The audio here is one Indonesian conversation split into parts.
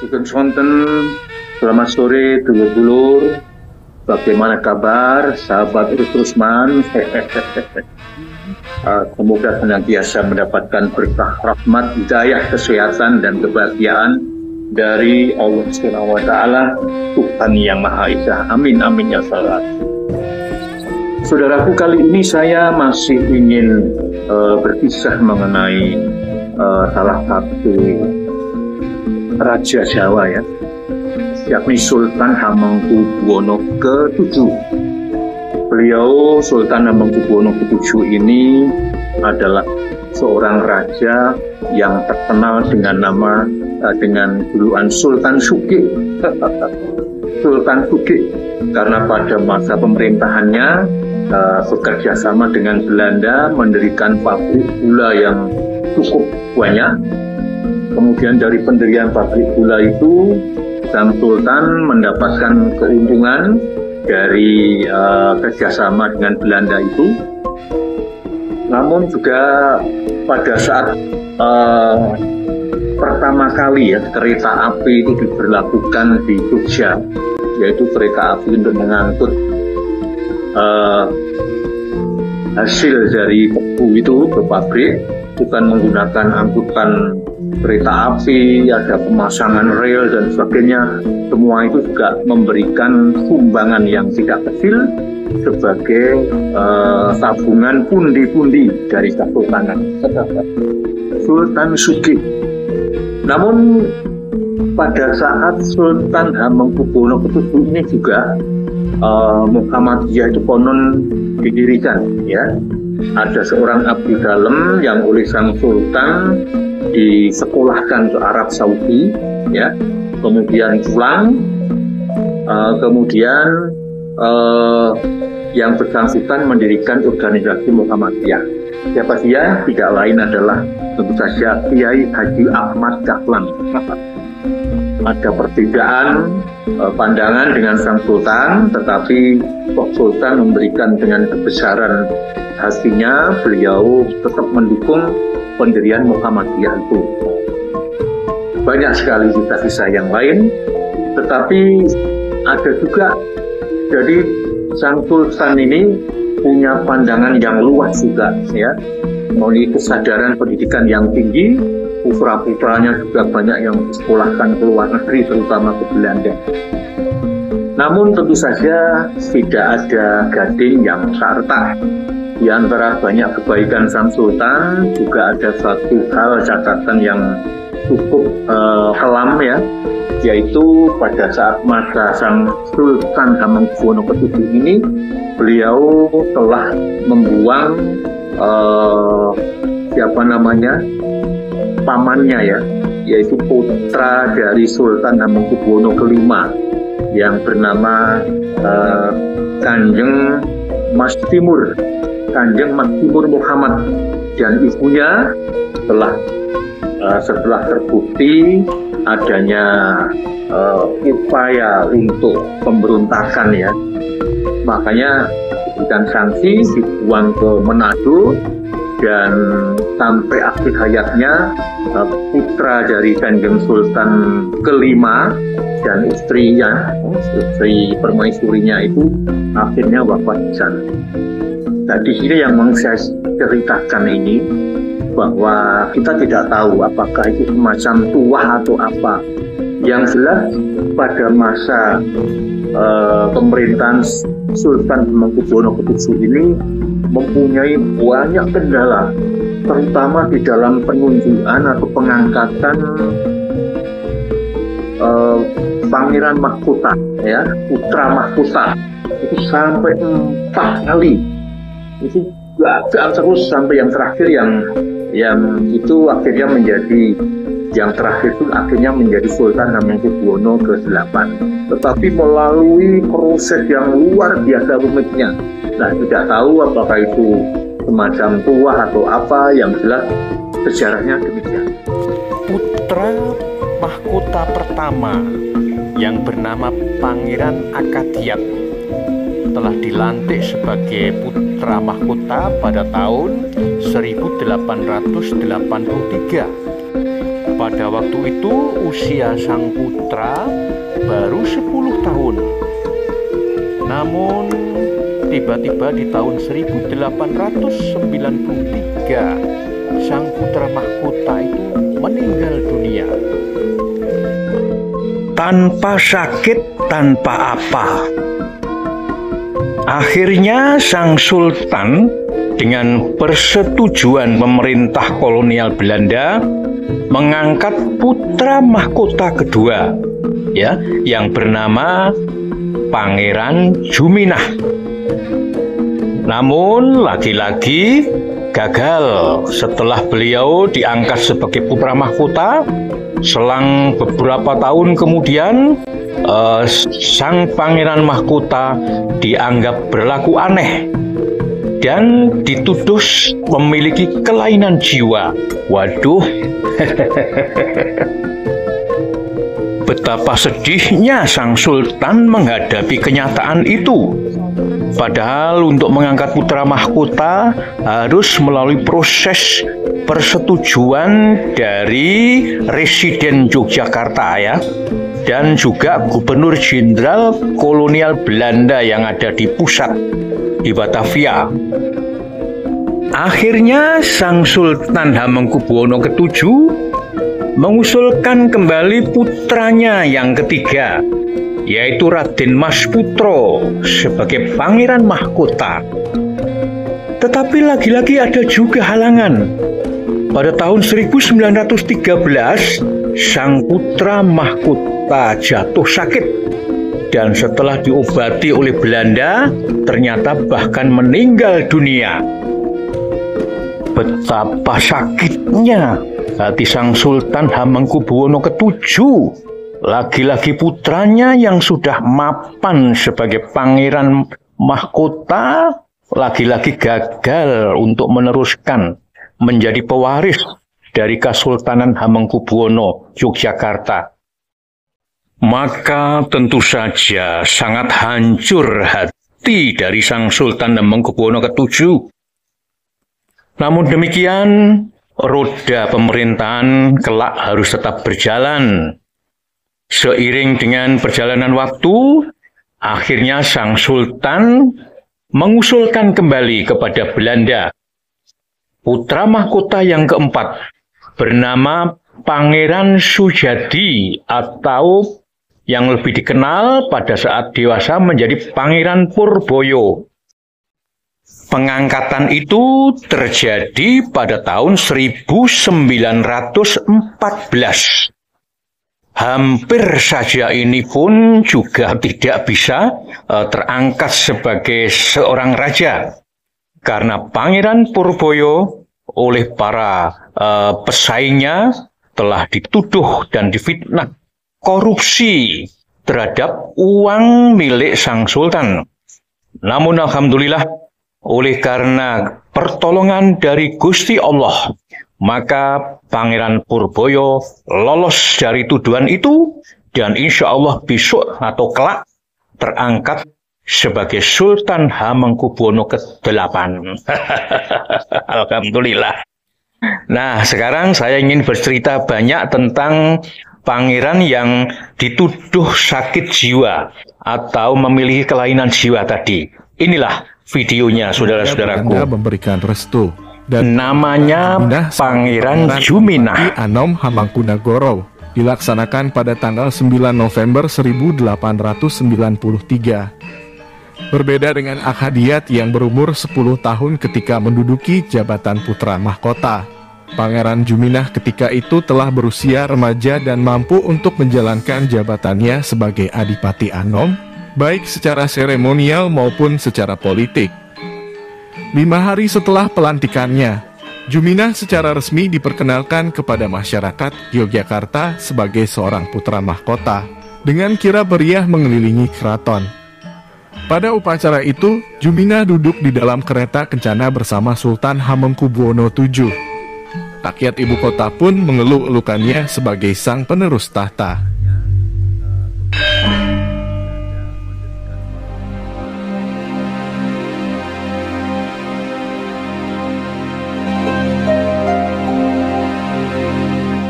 Sugeng sonten, selamat sore dulur-dulur. Bagaimana kabar sahabat Urus Rusman? Semoga senantiasa mendapatkan berkah rahmat, hidayah, kesehatan dan kebahagiaan dari Allah Subhanahu wa taala, Tuhan yang Maha Esa. Amin amin ya salat. Saudaraku, kali ini saya masih ingin berkisah mengenai salah satu Raja Jawa ya, yakni Sultan Hamengkubuwono ke-7. Beliau Sultan Hamengkubuwono ke-7 ini adalah seorang raja yang terkenal dengan nama dengan julukan Sultan Sugih. Sultan Sugih karena pada masa pemerintahannya bekerja sama dengan Belanda mendirikan pabrik gula yang cukup banyak. Kemudian dari pendirian pabrik gula itu, Sang Sultan mendapatkan keuntungan dari kerjasama dengan Belanda itu. Namun juga pada saat pertama kali ya kereta api itu diberlakukan di Jogja, yaitu kereta api untuk mengangkut hasil dari tebu itu ke pabrik, bukan menggunakan angkutan kereta api, ada pemasangan rel dan sebagainya. Semua itu juga memberikan sumbangan yang tidak kecil sebagai tabungan pundi-pundi dari Kesultanan Sultan Sugih. Namun pada saat Sultan Hamengkubuwono ke-7 ini juga Muhammadiyah itu konon didirikan ya. Ada seorang abdi dalam yang oleh Sang Sultan disekolahkan ke Arab Saudi ya, kemudian pulang, kemudian yang bersangkutan mendirikan organisasi Muhammadiyah. Siapa dia? Tidak lain adalah tentu saja Kiai Haji Ahmad Dahlan. Ada perbedaan pandangan dengan Sang Sultan, tetapi Sultan memberikan dengan kebesaran hatinya, beliau tetap mendukung pendirian Muhammadiyah itu. Banyak sekali kisah-kisah yang lain, tetapi ada juga, jadi Sang Sultan ini punya pandangan yang luas juga ya, memiliki kesadaran pendidikan yang tinggi. Putra-putranya juga banyak yang disekolahkan ke luar negeri, terutama ke Belanda. Namun tentu saja tidak ada gading yang sarta. Di antara banyak kebaikan Sang Sultan juga ada satu hal catatan yang cukup kelam ya, yaitu pada saat masa Sang Sultan Hamengkubuwono ke-7 ini, beliau telah membuang pamannya ya, yaitu putra dari Sultan Hamengkubuwono ke-5 yang bernama Kanjeng Mas Timur Muhammad, dan ibunya setelah terbukti adanya upaya untuk pemberontakan ya, makanya diberikan sanksi, dibuang ke Manado, dan sampai akhir hayatnya putra dari Kanjeng Sultan ke-5 dan istri permaisurinya itu akhirnya wafat di sana. Nah, di sini yang mau saya ceritakan ini, bahwa kita tidak tahu apakah itu semacam tuah atau apa. Yang jelas pada masa pemerintahan Sultan Hamengkubuwono ke-7 ini mempunyai banyak kendala, terutama di dalam penunjukan atau pengangkatan Pangeran Mahkota ya, putra Mahkota itu sampai 4 kali. Itu gagal terus sampai yang terakhir yang itu akhirnya menjadi Sultan Hamengkubuwono ke-8. Tetapi melalui proses yang luar biasa rumitnya. Nah, tidak tahu apakah itu semacam tuah atau apa, yang jelas sejarahnya demikian. Putra mahkota pertama yang bernama Pangeran Akadiat telah dilantik sebagai putra mahkota pada tahun 1883. pada waktu itu usia sang putra baru 10 tahun. Namun tiba-tiba di tahun 1893 sang putra mahkota itu meninggal dunia. Tanpa sakit, tanpa apa. Akhirnya sang sultan dengan persetujuan pemerintah kolonial Belanda mengangkat putra mahkota kedua, ya, yang bernama Pangeran Juminah. Namun lagi-lagi gagal setelah beliau diangkat sebagai putra mahkota. Selang beberapa tahun kemudian, sang pangeran mahkota dianggap berlaku aneh dan dituduh memiliki kelainan jiwa. Waduh, betapa sedihnya sang sultan menghadapi kenyataan itu. Padahal untuk mengangkat putra mahkota harus melalui proses persetujuan dari Residen Yogyakarta, ya, dan juga Gubernur Jenderal Kolonial Belanda yang ada di pusat, di Batavia. Akhirnya sang Sultan Hamengkubuwono ke-7 mengusulkan kembali putranya yang ketiga, yaitu Raden Mas Putro sebagai pangeran mahkota. Tetapi lagi-lagi ada juga halangan. Pada tahun 1913, sang putra mahkota jatuh sakit dan setelah diobati oleh Belanda, ternyata bahkan meninggal dunia. Betapa sakitnya hati sang Sultan Hamengkubuwono ke-7. Lagi-lagi putranya yang sudah mapan sebagai pangeran mahkota, lagi-lagi gagal untuk meneruskan menjadi pewaris dari Kesultanan Hamengkubuwono Yogyakarta. Maka tentu saja sangat hancur hati dari sang Sultan Hamengkubuwono ke-7. Namun demikian, roda pemerintahan kelak harus tetap berjalan. Seiring dengan perjalanan waktu, akhirnya sang Sultan mengusulkan kembali kepada Belanda putra mahkota yang keempat bernama Pangeran Sujadi, atau yang lebih dikenal pada saat dewasa menjadi Pangeran Purboyo. Pengangkatan itu terjadi pada tahun 1914. Hampir saja ini pun juga tidak bisa terangkat sebagai seorang raja. Karena Pangeran Purboyo oleh para pesaingnya telah dituduh dan difitnah korupsi terhadap uang milik sang sultan. Namun alhamdulillah, oleh karena pertolongan dari Gusti Allah, maka Pangeran Purboyo lolos dari tuduhan itu dan insya Allah besok atau kelak terangkat sebagai Sultan Hamengkubuwono ke-8. Alhamdulillah. Nah, sekarang saya ingin bercerita banyak tentang pangeran yang dituduh sakit jiwa atau memiliki kelainan jiwa tadi. Inilah videonya, saudara-saudaraku. Belanda memberikan restu dan namanya Pangeran Juminah Anom Hamengkunagoro dilaksanakan pada tanggal 9 November 1893. Berbeda dengan Akadiat yang berumur 10 tahun ketika menduduki jabatan putra mahkota, Pangeran Juminah ketika itu telah berusia remaja dan mampu untuk menjalankan jabatannya sebagai Adipati Anom, baik secara seremonial maupun secara politik. 5 hari setelah pelantikannya, Juminah secara resmi diperkenalkan kepada masyarakat Yogyakarta sebagai seorang putra mahkota, dengan kirap meriah mengelilingi keraton. Pada upacara itu, Juminah duduk di dalam kereta kencana bersama Sultan Hamengkubuwono VII. Rakyat ibu kota pun mengeluh-elukannya sebagai sang penerus tahta.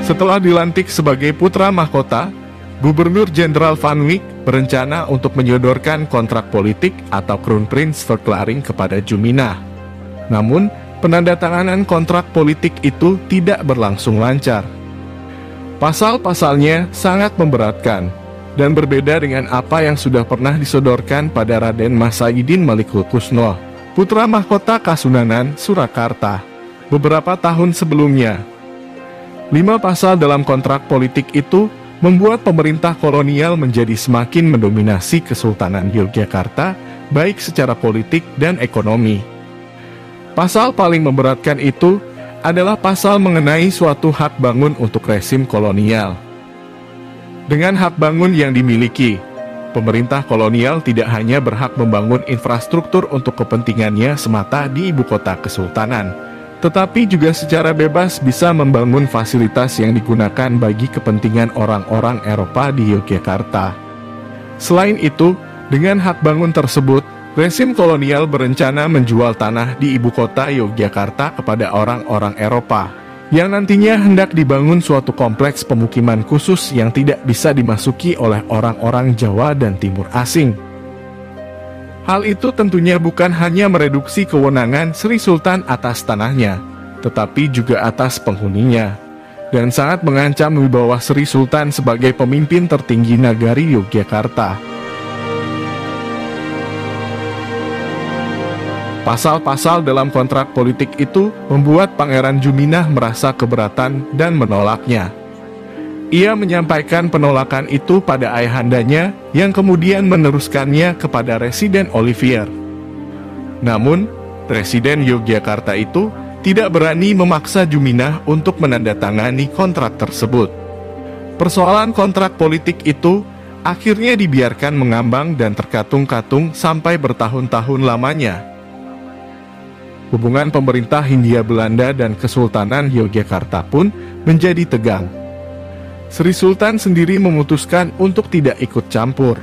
Setelah dilantik sebagai putra mahkota, Gubernur Jenderal Van Wyk berencana untuk menyodorkan kontrak politik atau Crown Prince Verklaring kepada Juminah. Namun, penandatanganan kontrak politik itu tidak berlangsung lancar. Pasal-pasalnya sangat memberatkan dan berbeda dengan apa yang sudah pernah disodorkan pada Raden Mas Saidin Malikul-Kusnoh, putra mahkota Kasunanan, Surakarta, beberapa tahun sebelumnya. 5 pasal dalam kontrak politik itu membuat pemerintah kolonial menjadi semakin mendominasi Kesultanan Yogyakarta, baik secara politik dan ekonomi. Pasal paling memberatkan itu adalah pasal mengenai suatu hak bangun untuk rezim kolonial. Dengan hak bangun yang dimiliki, pemerintah kolonial tidak hanya berhak membangun infrastruktur untuk kepentingannya semata di ibu kota kesultanan, tetapi juga secara bebas bisa membangun fasilitas yang digunakan bagi kepentingan orang-orang Eropa di Yogyakarta. Selain itu, dengan hak bangun tersebut, rezim kolonial berencana menjual tanah di ibu kota Yogyakarta kepada orang-orang Eropa, yang nantinya hendak dibangun suatu kompleks pemukiman khusus yang tidak bisa dimasuki oleh orang-orang Jawa dan Timur asing. Hal itu tentunya bukan hanya mereduksi kewenangan Sri Sultan atas tanahnya, tetapi juga atas penghuninya, dan sangat mengancam wibawa Sri Sultan sebagai pemimpin tertinggi nagari Yogyakarta. Pasal-pasal dalam kontrak politik itu membuat Pangeran Juminah merasa keberatan dan menolaknya. Ia menyampaikan penolakan itu pada ayahandanya yang kemudian meneruskannya kepada Residen Olivier. Namun, Residen Yogyakarta itu tidak berani memaksa Juminah untuk menandatangani kontrak tersebut. Persoalan kontrak politik itu akhirnya dibiarkan mengambang dan terkatung-katung sampai bertahun-tahun lamanya. Hubungan pemerintah Hindia Belanda dan Kesultanan Yogyakarta pun menjadi tegang. Sri Sultan sendiri memutuskan untuk tidak ikut campur.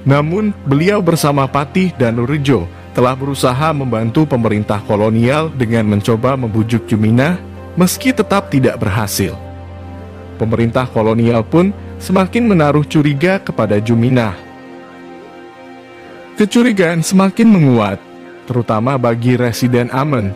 Namun, beliau bersama Patih Danurejo telah berusaha membantu pemerintah kolonial dengan mencoba membujuk Juminah, meski tetap tidak berhasil. Pemerintah kolonial pun semakin menaruh curiga kepada Juminah. Kecurigaan semakin menguat, terutama bagi Residen Amen,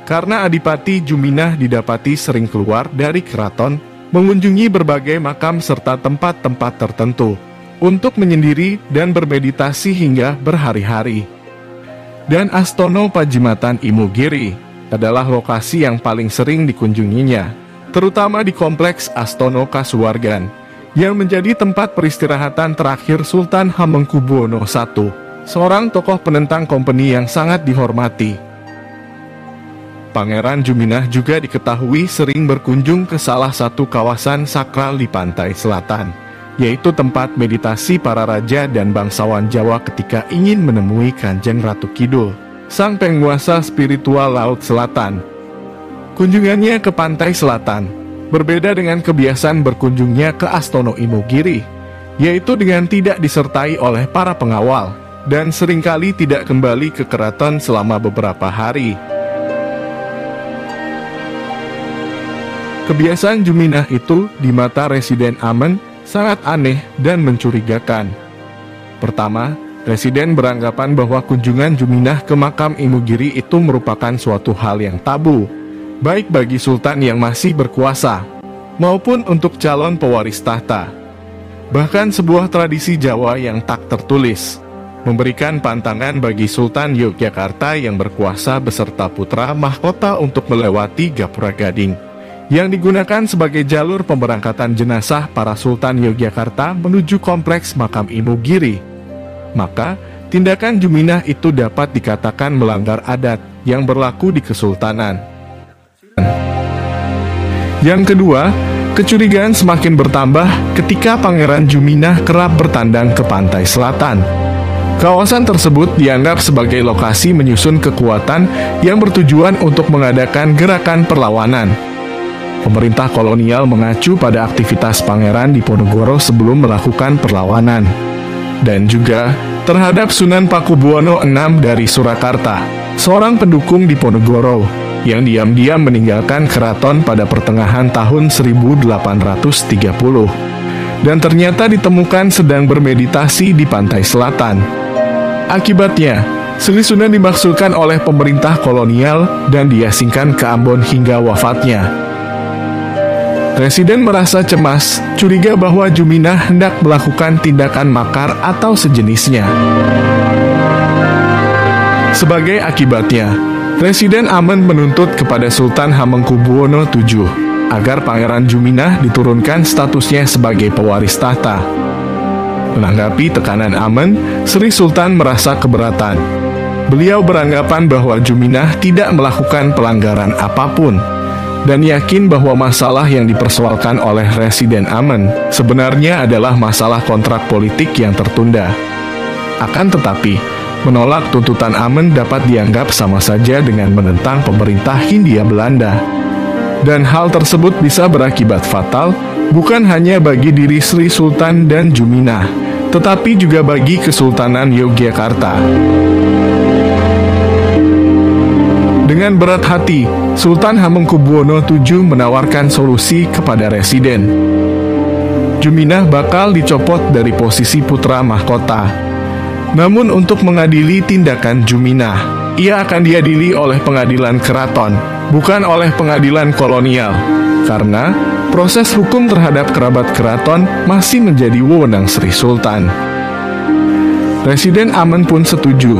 karena Adipati Juminah didapati sering keluar dari keraton, mengunjungi berbagai makam serta tempat-tempat tertentu, untuk menyendiri dan bermeditasi hingga berhari-hari. Dan Astono Pajimatan Imogiri adalah lokasi yang paling sering dikunjunginya, terutama di kompleks Astono Kasuwargan, yang menjadi tempat peristirahatan terakhir Sultan Hamengkubuwono I, seorang tokoh penentang kompeni yang sangat dihormati. Pangeran Juminah juga diketahui sering berkunjung ke salah satu kawasan sakral di pantai selatan, yaitu tempat meditasi para raja dan bangsawan Jawa ketika ingin menemui Kanjeng Ratu Kidul, sang penguasa spiritual Laut Selatan. Kunjungannya ke pantai selatan berbeda dengan kebiasaan berkunjungnya ke Astono Imogiri, yaitu dengan tidak disertai oleh para pengawal, dan seringkali tidak kembali ke keraton selama beberapa hari. Kebiasaan Juminah itu di mata Residen Amen sangat aneh dan mencurigakan. Pertama, Residen beranggapan bahwa kunjungan Juminah ke makam Imogiri itu merupakan suatu hal yang tabu, baik bagi sultan yang masih berkuasa, maupun untuk calon pewaris tahta. Bahkan sebuah tradisi Jawa yang tak tertulis memberikan pantangan bagi Sultan Yogyakarta yang berkuasa beserta putra mahkota untuk melewati Gapura Gading, yang digunakan sebagai jalur pemberangkatan jenazah para Sultan Yogyakarta menuju kompleks makam Imogiri. Maka, tindakan Juminah itu dapat dikatakan melanggar adat yang berlaku di Kesultanan. Yang kedua, kecurigaan semakin bertambah ketika Pangeran Juminah kerap bertandang ke pantai selatan. Kawasan tersebut dianggap sebagai lokasi menyusun kekuatan yang bertujuan untuk mengadakan gerakan perlawanan. Pemerintah kolonial mengacu pada aktivitas pangeran di Ponorogo sebelum melakukan perlawanan, dan juga terhadap Sunan Pakubuwono VI dari Surakarta, seorang pendukung di Ponorogo, yang diam-diam meninggalkan keraton pada pertengahan tahun 1830 dan ternyata ditemukan sedang bermeditasi di pantai selatan. Akibatnya, Sri Sunan dimaksudkan oleh pemerintah kolonial dan diasingkan ke Ambon hingga wafatnya. Presiden merasa cemas, curiga bahwa Juminah hendak melakukan tindakan makar atau sejenisnya. Sebagai akibatnya, Presiden Amen menuntut kepada Sultan Hamengkubuwono VII agar Pangeran Juminah diturunkan statusnya sebagai pewaris tahta. Menanggapi tekanan Amen, Sri Sultan merasa keberatan. Beliau beranggapan bahwa Juminah tidak melakukan pelanggaran apapun dan yakin bahwa masalah yang dipersoalkan oleh Residen Amen sebenarnya adalah masalah kontrak politik yang tertunda. Akan tetapi, menolak tuntutan Amen dapat dianggap sama saja dengan menentang pemerintah Hindia Belanda. Dan hal tersebut bisa berakibat fatal bukan hanya bagi diri Sri Sultan dan Juminah, tetapi juga bagi Kesultanan Yogyakarta. Dengan berat hati, Sultan Hamengkubuwono VII menawarkan solusi kepada Residen. Juminah bakal dicopot dari posisi putra mahkota. Namun untuk mengadili tindakan Juminah, ia akan diadili oleh pengadilan keraton, bukan oleh pengadilan kolonial, karena proses hukum terhadap kerabat keraton masih menjadi wewenang Sri Sultan. Residen Amen pun setuju,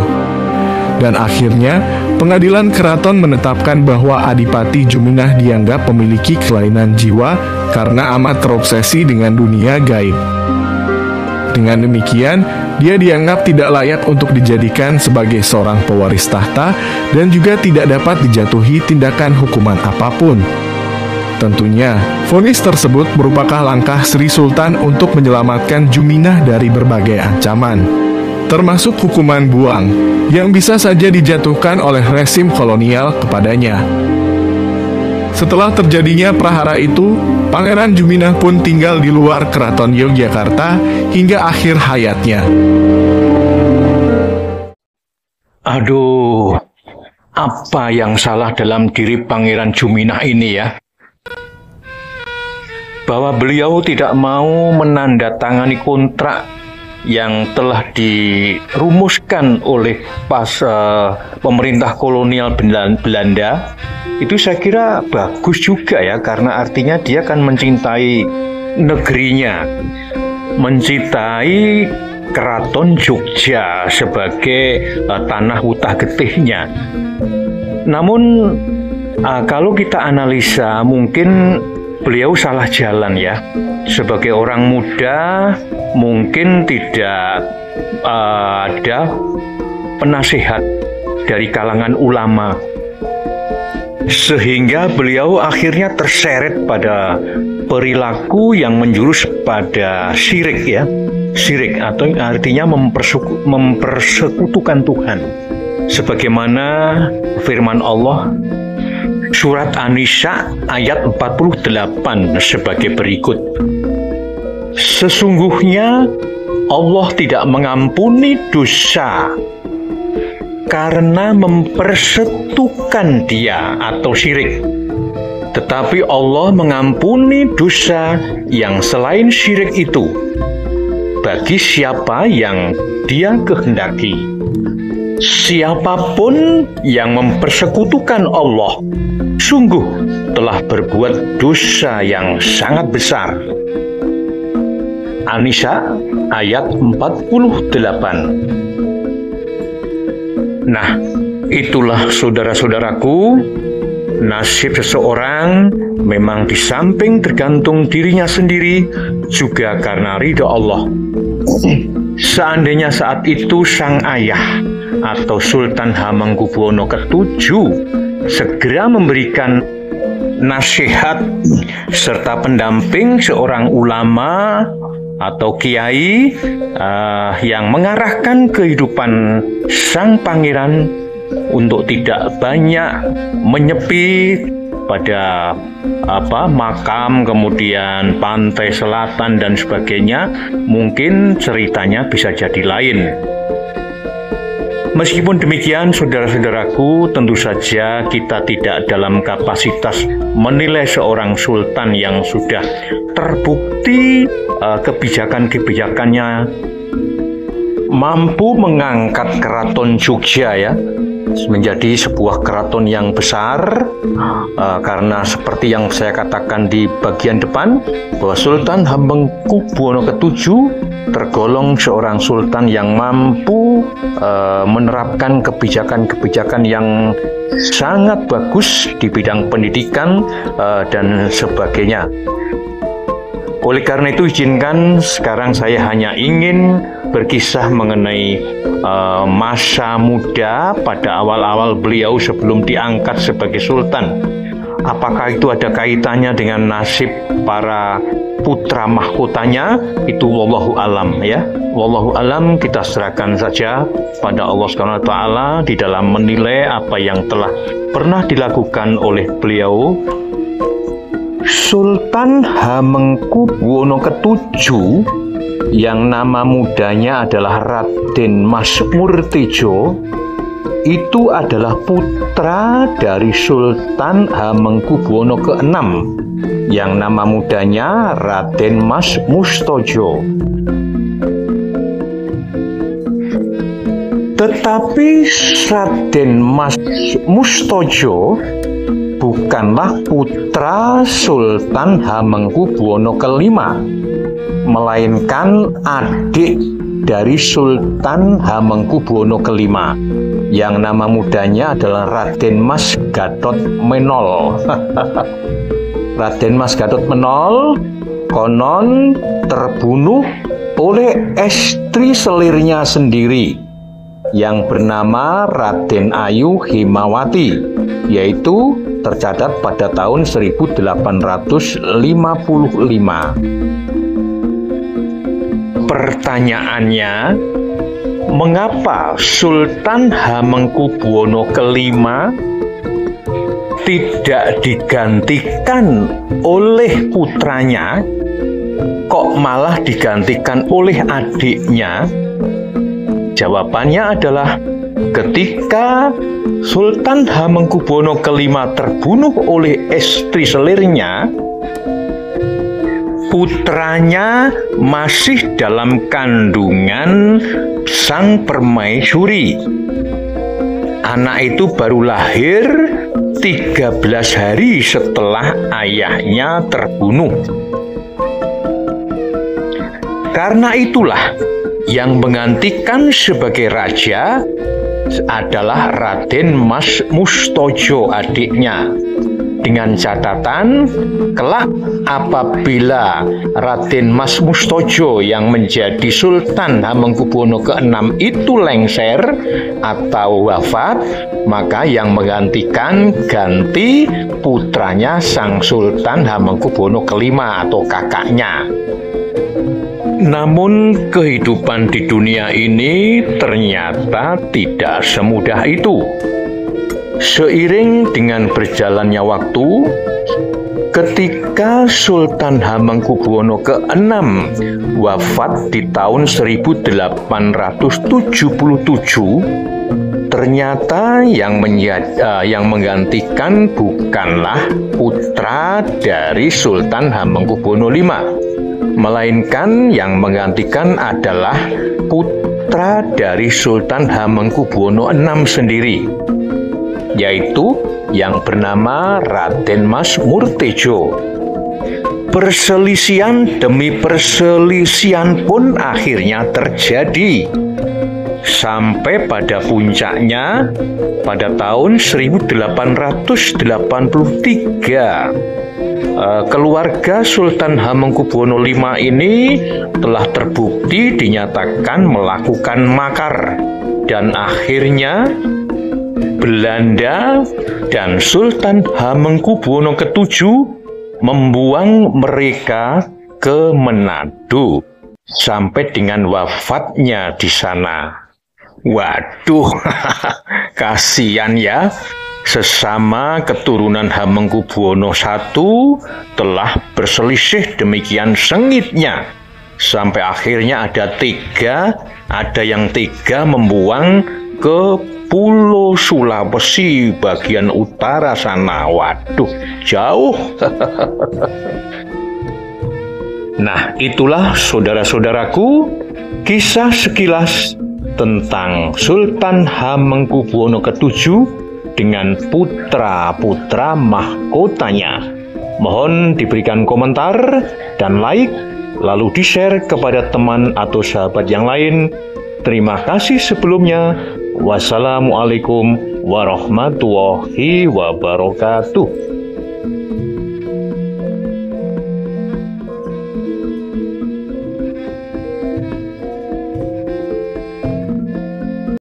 dan akhirnya pengadilan keraton menetapkan bahwa Adipati Juminah dianggap memiliki kelainan jiwa karena amat terobsesi dengan dunia gaib. Dengan demikian, dia dianggap tidak layak untuk dijadikan sebagai seorang pewaris tahta dan juga tidak dapat dijatuhi tindakan hukuman apapun. Tentunya, vonis tersebut merupakan langkah Sri Sultan untuk menyelamatkan Juminah dari berbagai ancaman, termasuk hukuman buang yang bisa saja dijatuhkan oleh rezim kolonial kepadanya. Setelah terjadinya prahara itu, Pangeran Juminah pun tinggal di luar Keraton Yogyakarta hingga akhir hayatnya. Aduh, apa yang salah dalam diri Pangeran Juminah ini ya? Bahwa beliau tidak mau menandatangani kontrak yang telah dirumuskan oleh pemerintah kolonial Belanda, itu saya kira bagus juga ya, karena artinya dia kan mencintai negerinya, mencintai Keraton Jogja sebagai tanah hutah getihnya. Namun kalau kita analisa, mungkin beliau salah jalan ya. Sebagai orang muda, mungkin tidak ada penasihat dari kalangan ulama, sehingga beliau akhirnya terseret pada perilaku yang menjurus pada syirik ya. Syirik atau artinya mempersekutukan Tuhan. Sebagaimana firman Allah Surat An-Nisa ayat 48 sebagai berikut. Sesungguhnya Allah tidak mengampuni dosa karena mempersekutukan dia atau syirik, tetapi Allah mengampuni dosa yang selain syirik itu bagi siapa yang dia kehendaki. Siapapun yang mempersekutukan Allah sungguh telah berbuat dosa yang sangat besar. An-Nisa ayat 48. Nah, itulah saudara-saudaraku, nasib seseorang memang di samping tergantung dirinya sendiri, juga karena ridha Allah. Seandainya saat itu sang ayah atau Sultan Hamengkubuwono ke-7 segera memberikan nasihat serta pendamping seorang ulama atau kiai yang mengarahkan kehidupan sang pangeran untuk tidak banyak menyepi pada makam, kemudian pantai selatan dan sebagainya, mungkin ceritanya bisa jadi lain. Meskipun demikian, saudara-saudaraku, tentu saja kita tidak dalam kapasitas menilai seorang sultan yang sudah terbukti kebijakan-kebijakannya mampu mengangkat keraton Jogja ya menjadi sebuah keraton yang besar, karena seperti yang saya katakan di bagian depan bahwa Sultan Hamengkubuwono ke-7 tergolong seorang sultan yang mampu menerapkan kebijakan-kebijakan yang sangat bagus di bidang pendidikan dan sebagainya. Oleh karena itu, izinkan sekarang saya hanya ingin berkisah mengenai masa muda pada awal-awal beliau sebelum diangkat sebagai sultan. Apakah itu ada kaitannya dengan nasib para putra mahkotanya? Itu wallahu alam ya. Wallahu alam, kita serahkan saja pada Allah Subhanahu wa taala di dalam menilai apa yang telah pernah dilakukan oleh beliau. Sultan Hamengkubuwono ke-7 yang nama mudanya adalah Raden Mas Murtejo itu adalah putra dari Sultan Hamengkubuwono ke-6 yang nama mudanya Raden Mas Mustojo. Tetapi Raden Mas Mustojo bukanlah putra Sultan Hamengkubuwono ke-5, melainkan adik dari Sultan Hamengkubuwono ke-5 yang nama mudanya adalah Raden Mas Gatot Menol. Raden Mas Gatot Menol konon terbunuh oleh istri selirnya sendiri yang bernama Raden Ayu Himawati, yaitu tercatat pada tahun 1855. Pertanyaannya, mengapa Sultan Hamengkubuwono ke-5 tidak digantikan oleh putranya, kok malah digantikan oleh adiknya? Jawabannya adalah ketika Sultan Hamengkubuwono ke-5 terbunuh oleh istri selirnya, putranya masih dalam kandungan sang permaisuri. Anak itu baru lahir 13 hari setelah ayahnya terbunuh. Karena itulah yang menggantikan sebagai raja adalah Raden Mas Mustojo, adiknya. Dengan catatan, kelak apabila Raden Mas Mustojo yang menjadi Sultan Hamengkubuwono ke-6 itu lengser atau wafat, maka yang menggantikan ganti putranya sang Sultan Hamengkubuwono ke-5 atau kakaknya. Namun kehidupan di dunia ini ternyata tidak semudah itu. Seiring dengan berjalannya waktu, ketika Sultan Hamengkubuwono ke-6 wafat di tahun 1877, ternyata yang menggantikan bukanlah putra dari Sultan Hamengkubuwono V, melainkan yang menggantikan adalah putra dari Sultan Hamengkubuwono VI sendiri, yaitu yang bernama Raden Mas Murtejo. Perselisihan demi perselisihan pun akhirnya terjadi, sampai pada puncaknya pada tahun 1883. Keluarga Sultan Hamengkubuwono V ini telah terbukti dinyatakan melakukan makar, dan akhirnya Belanda dan Sultan Hamengkubuwono ke-7 membuang mereka ke Manado sampai dengan wafatnya di sana. Waduh, kasihan ya. Sesama keturunan Hamengkubuwono I telah berselisih demikian sengitnya, sampai akhirnya ada yang tega membuang ke Pulau Sulawesi bagian utara sana. Waduh, jauh. Nah, itulah saudara-saudaraku kisah sekilas tentang Sultan Hamengkubuwono ke-7 dengan putra-putra mahkotanya. Mohon diberikan komentar dan like, lalu di-share kepada teman atau sahabat yang lain. Terima kasih sebelumnya. Wassalamualaikum warahmatullahi wabarakatuh.